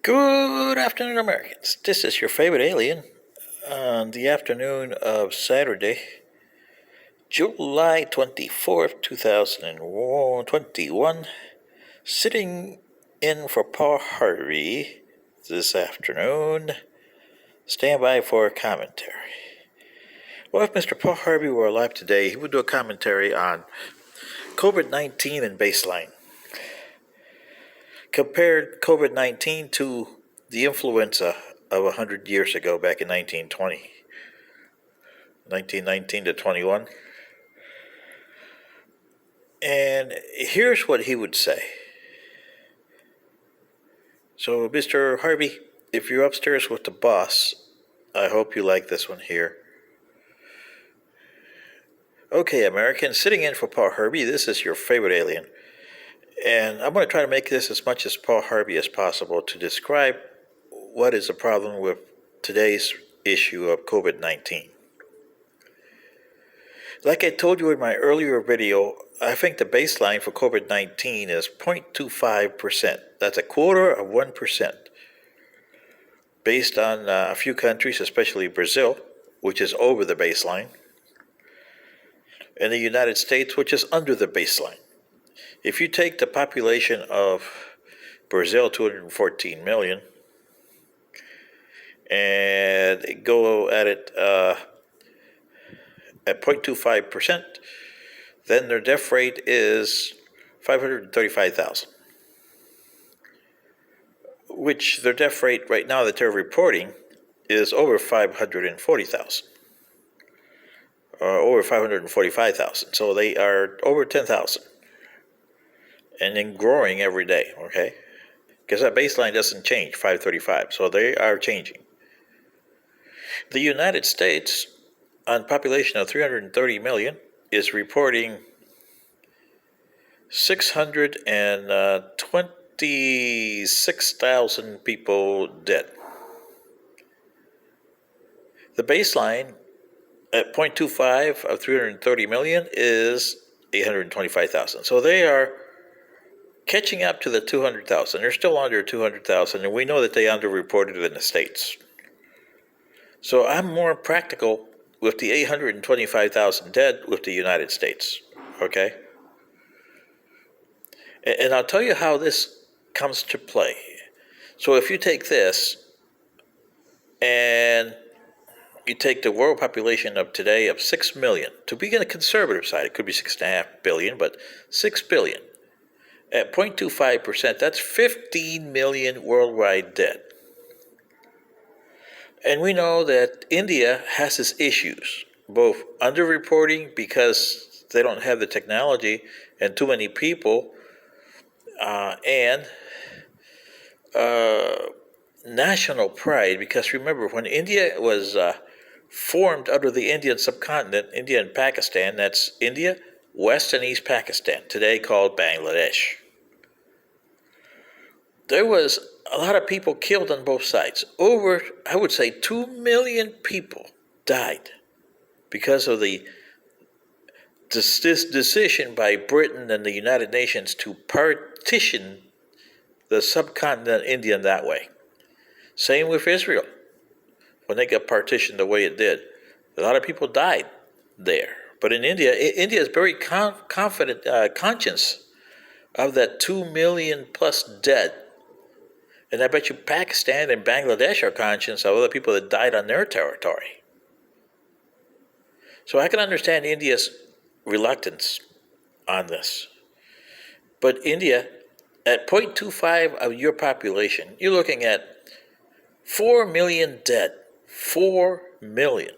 Good afternoon, Americans. This is your favorite alien on the afternoon of Saturday, July 24th, 2021, sitting in for Paul Harvey this afternoon. Stand by for a commentary. Well, if Mr. Paul Harvey were alive today, he would do a commentary on COVID-19 and baseline. Compared COVID-19 to the influenza of 100 years ago, back in 1920, 1919 to 21. And here's what he would say. So, Mr. Harvey, if you're upstairs with the boss, I hope you like this one here. Okay, Americans, sitting in for Paul Harvey, this is your favorite alien. And I'm going to try to make this as much as Paul Harvey as possible to describe what is the problem with today's issue of COVID-19. Like I told you in my earlier video, I think the baseline for COVID-19 is 0.25%. That's a quarter of 1%. Based on a few countries, especially Brazil, which is over the baseline, and the United States, which is under the baseline. If you take the population of Brazil, 214 million, and go at it at 0.25%, then their death rate is 535,000. Which their death rate right now that they're reporting is over 540,000. Or over 545,000. So they are over 10,000. And then growing every day, okay? Because that baseline doesn't change, 535. So they are changing. The United States, on a population of 330 million, is reporting 626,000 people dead. The baseline at 0.25 of 330 million is 825,000. So they are catching up to the 200,000. They're still under 200,000, and we know that they underreported in the States. So I'm more practical with the 825,000 dead with the United States, okay? And I'll tell you how this comes to play. So if you take this and you take the world population of today of 6 million, to be on the conservative side, it could be 6.5 billion, but 6 billion. At 0.25%, that's 15 million worldwide dead. And we know that India has its issues, both underreporting because they don't have the technology and too many people, and national pride, because remember, when India was formed under the Indian subcontinent, India and Pakistan, that's India, West and East Pakistan, today called Bangladesh. There was a lot of people killed on both sides. Over, I would say, 2 million people died because of this decision by Britain and the United Nations to partition the subcontinent India in that way. Same with Israel. When they got partitioned the way it did, a lot of people died there. But in India, India is very conscious of that 2 million plus dead. And I bet you Pakistan and Bangladesh are conscious of other people that died on their territory. So I can understand India's reluctance on this. But India, at 0.25 of your population, you're looking at 4 million dead. 4 million.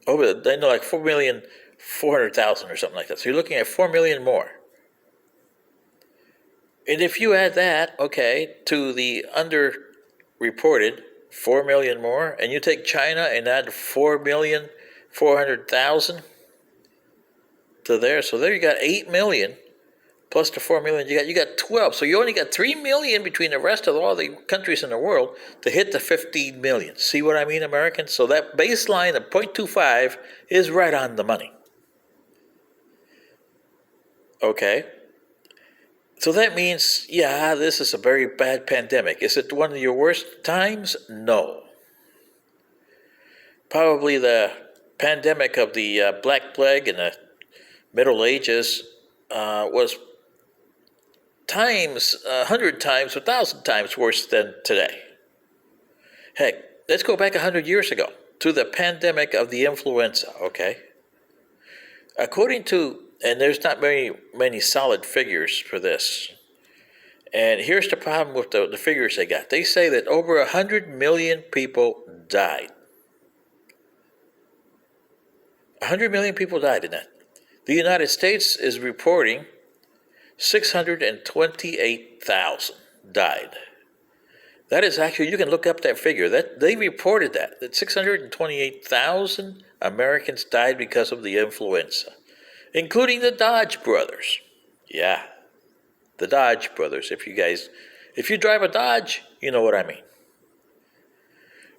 Over, they know, like 4,400,000 or something like that. So you're looking at 4 million more. And if you add that, okay, to the underreported 4 million more, and you take China and add 4,400,000 to there, so there you got 8 million plus the 4 million you got 12. So you only got 3 million between the rest of all the countries in the world to hit the 15 million. See what I mean, Americans? So that baseline of 0.25 is right on the money. Okay. So that means, yeah, this is a very bad pandemic. Is it one of your worst times? No. Probably the pandemic of the Black Plague in the Middle Ages was times, 100 times, 1,000 times worse than today. Heck, let's go back 100 years ago to the pandemic of the influenza, okay? According to, and there's not many solid figures for this, and here's the problem with the figures they got. They say that over 100 million people died. 100 million people died in that. The United States is reporting 628,000 died. That is actually, you can look up that figure. That they reported that 628,000 Americans died because of the influenza, including the Dodge brothers. Yeah, the Dodge brothers. If you drive a Dodge, you know what I mean.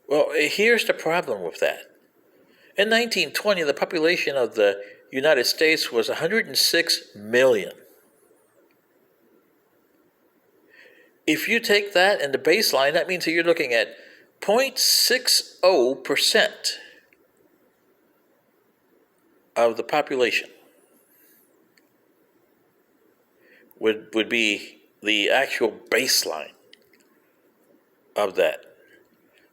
Well, here's the problem with that. In 1920, the population of the United States was 106 million. If you take that and the baseline, that means that you're looking at 0.60% of the population would be the actual baseline of that.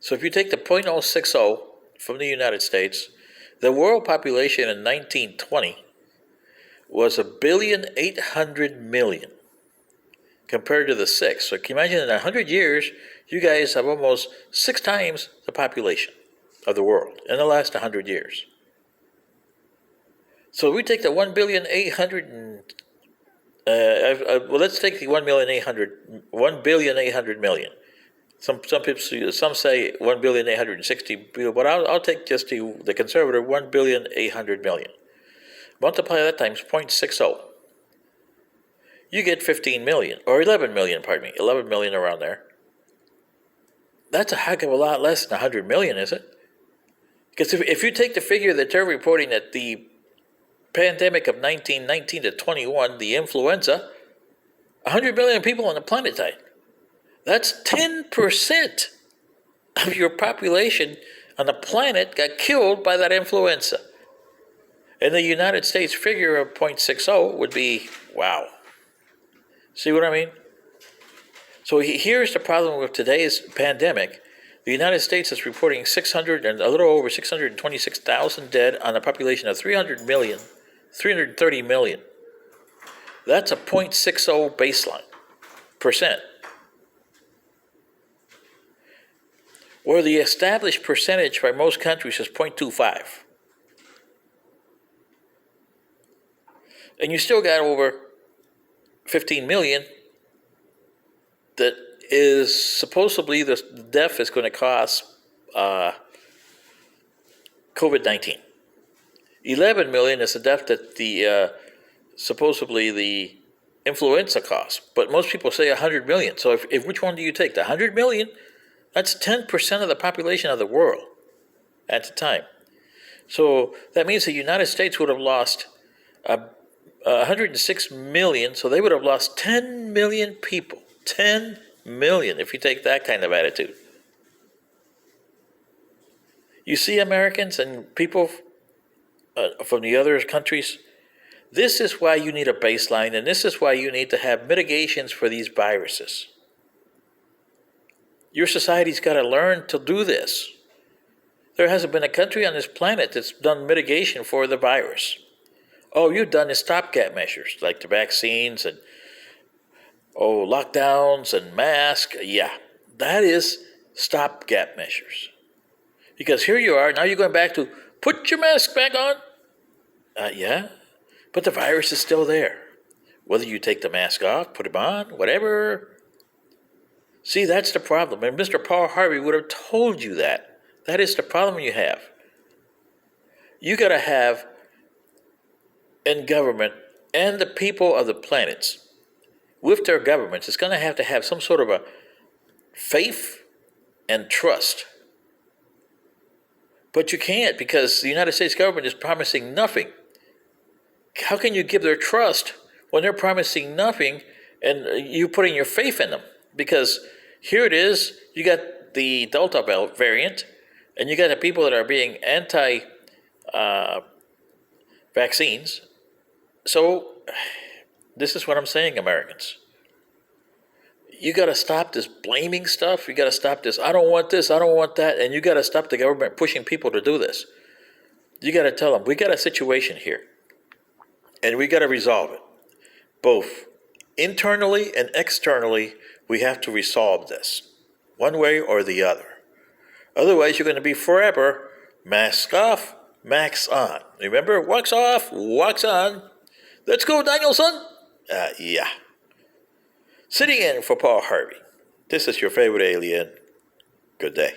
So if you take the 0.060 from the United States, the world population in 1920 was 1,800,000,000 compared to the 6. So can you imagine in 100 years, you guys have almost 6 times the population of the world in the last 100 years. So we take the 1,800,000,000, well, let's take the 1,800,000,000. Some people, some say 1,860,000,000, but I'll take just the conservative 1,800,000,000. Multiply that times 0.60. You get 15 million, or 11 million, pardon me, 11 million around there. That's a heck of a lot less than 100 million, is it? Because if you take the figure that they're reporting that the pandemic of 1919 to 21, the influenza, 100 million people on the planet died. That's 10% of your population on the planet got killed by that influenza. And the United States figure of 0.60 would be, wow. See what I mean? So here's the problem with today's pandemic. The United States is reporting 600 and a little over 626,000 dead on a population of 300 million, 330 million. That's a 0.60 baseline percent. Where the established percentage by most countries is 0.25. And you still got over 15 million that is supposedly the death is going to cause COVID-19. 11 million is the death that the supposedly the influenza caused. But most people say 100 million. So if which one do you take? The 100 million? That's 10% of the population of the world at the time. So that means the United States would have lost 106 million, so they would have lost 10 million people. 10 million, if you take that kind of attitude. You see, Americans and people from the other countries, this is why you need a baseline, and this is why you need to have mitigations for these viruses. Your society's got to learn to do this. There hasn't been a country on this planet that's done mitigation for the virus. All you've done is stopgap measures, like the vaccines and lockdowns and masks. Yeah, that is stopgap measures. Because here you are, now you're going back to put your mask back on. Yeah, but the virus is still there. Whether you take the mask off, put it on, whatever. See, that's the problem. And Mr. Paul Harvey would have told you that. That is the problem you have. You got to have in government and the people of the planets with their governments, it's going to have some sort of a faith and trust. But you can't, because the United States government is promising nothing. How can you give their trust when they're promising nothing And you putting your faith in them, because here it is, you got the Delta variant, and you got the people that are being anti vaccines. So this is what I'm saying, Americans. You got to stop this blaming stuff. You got to stop this, I don't want this, I don't want that. And you got to stop the government pushing people to do this. You got to tell them, we got a situation here, and we got to resolve it. Both internally and externally, we have to resolve this, one way or the other. Otherwise, you're going to be forever mask off, mask on. Remember, wax off, wax on. Let's go, Danielson. Yeah. Sitting in for Paul Harvey. This is your favorite alien. Good day.